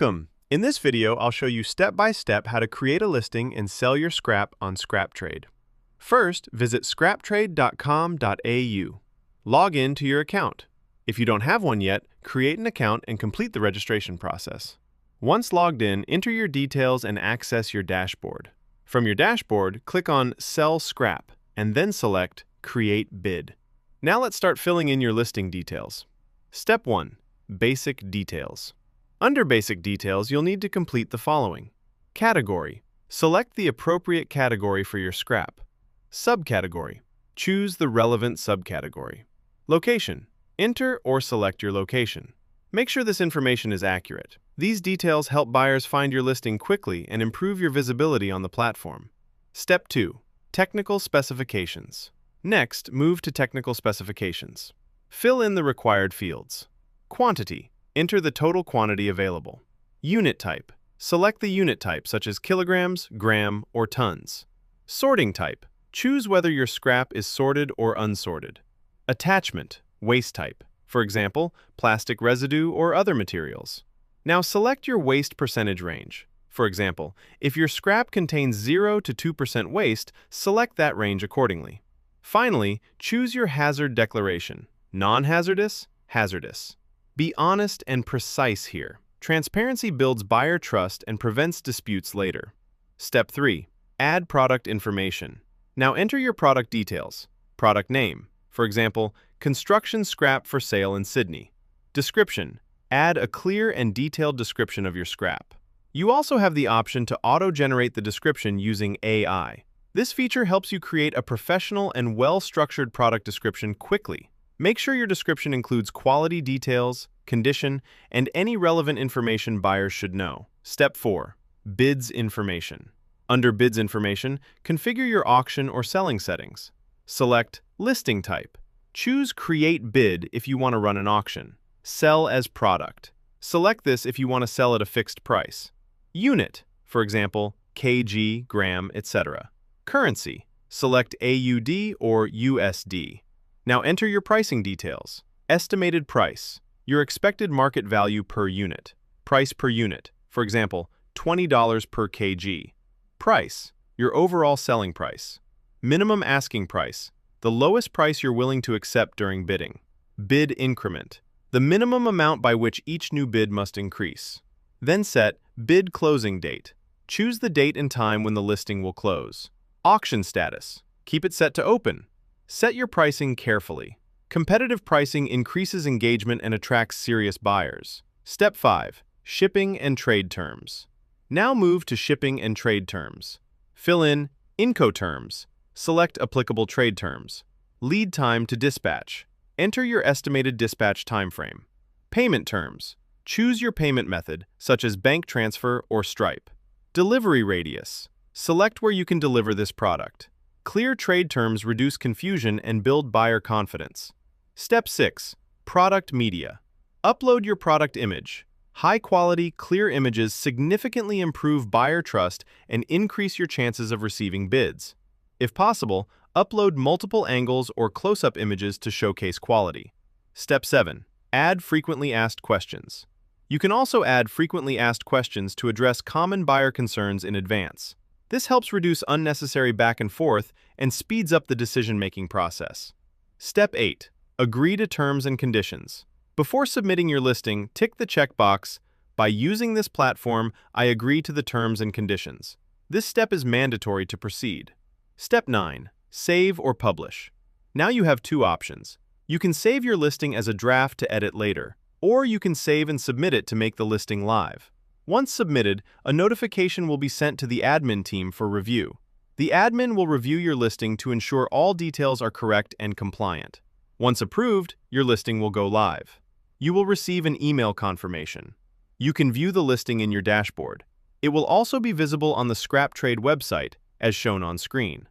Welcome! In this video, I'll show you step-by-step how to create a listing and sell your scrap on ScrapTrade. First, visit scraptrade.com.au. Log in to your account. If you don't have one yet, create an account and complete the registration process. Once logged in, enter your details and access your dashboard. From your dashboard, click on Sell Scrap and then select Create Bid. Now let's start filling in your listing details. Step 1. Basic Details. Under Basic Details, you'll need to complete the following. Category. Select the appropriate category for your scrap. Subcategory. Choose the relevant subcategory. Location. Enter or select your location. Make sure this information is accurate. These details help buyers find your listing quickly and improve your visibility on the platform. Step 2. Technical Specifications. Next, move to Technical Specifications. Fill in the required fields. Quantity. Enter the total quantity available. Unit type. Select the unit type such as kilograms, gram, or tons. Sorting type. Choose whether your scrap is sorted or unsorted. Attachment. Waste type. For example, plastic residue or other materials. Now select your waste percentage range. For example, if your scrap contains 0 to 2% waste, select that range accordingly. Finally, choose your hazard declaration. Non-hazardous, hazardous. Be honest and precise here. Transparency builds buyer trust and prevents disputes later. Step 3. Add product information. Now enter your product details. Product name. For example, construction scrap for sale in Sydney. Description. Add a clear and detailed description of your scrap. You also have the option to auto-generate the description using AI. This feature helps you create a professional and well-structured product description quickly. Make sure your description includes quality details, condition, and any relevant information buyers should know. Step 4. Bids information. Under Bids information, configure your auction or selling settings. Select Listing Type. Choose Create Bid if you want to run an auction. Sell as Product. Select this if you want to sell at a fixed price. Unit, for example, kg, gram, etc. Currency. Select AUD or USD. Now enter your pricing details. Estimated price. Your expected market value per unit. Price per unit. For example, $20 per kg. Price. Your overall selling price. Minimum asking price. The lowest price you're willing to accept during bidding. Bid increment. The minimum amount by which each new bid must increase. Then set Bid Closing Date. Choose the date and time when the listing will close. Auction status. Keep it set to open. Set your pricing carefully. Competitive pricing increases engagement and attracts serious buyers. Step 5. Shipping and Trade Terms. Now move to Shipping and Trade Terms. Fill in Incoterms. Select applicable trade terms. Lead time to dispatch. Enter your estimated dispatch timeframe. Payment terms. Choose your payment method, such as bank transfer or Stripe. Delivery radius. Select where you can deliver this product. Clear trade terms reduce confusion and build buyer confidence. Step 6. Product media. Upload your product image. High-quality, clear images significantly improve buyer trust and increase your chances of receiving bids. If possible, upload multiple angles or close-up images to showcase quality. Step 7. Add frequently asked questions. You can also add frequently asked questions to address common buyer concerns in advance. This helps reduce unnecessary back and forth and speeds up the decision-making process. Step 8. Agree to terms and conditions. Before submitting your listing, tick the checkbox, "By using this platform, I agree to the terms and conditions." This step is mandatory to proceed. Step 9. Save or publish. Now you have two options. You can save your listing as a draft to edit later, or you can save and submit it to make the listing live. Once submitted, a notification will be sent to the admin team for review. The admin will review your listing to ensure all details are correct and compliant. Once approved, your listing will go live. You will receive an email confirmation. You can view the listing in your dashboard. It will also be visible on the ScrapTrade website, as shown on screen.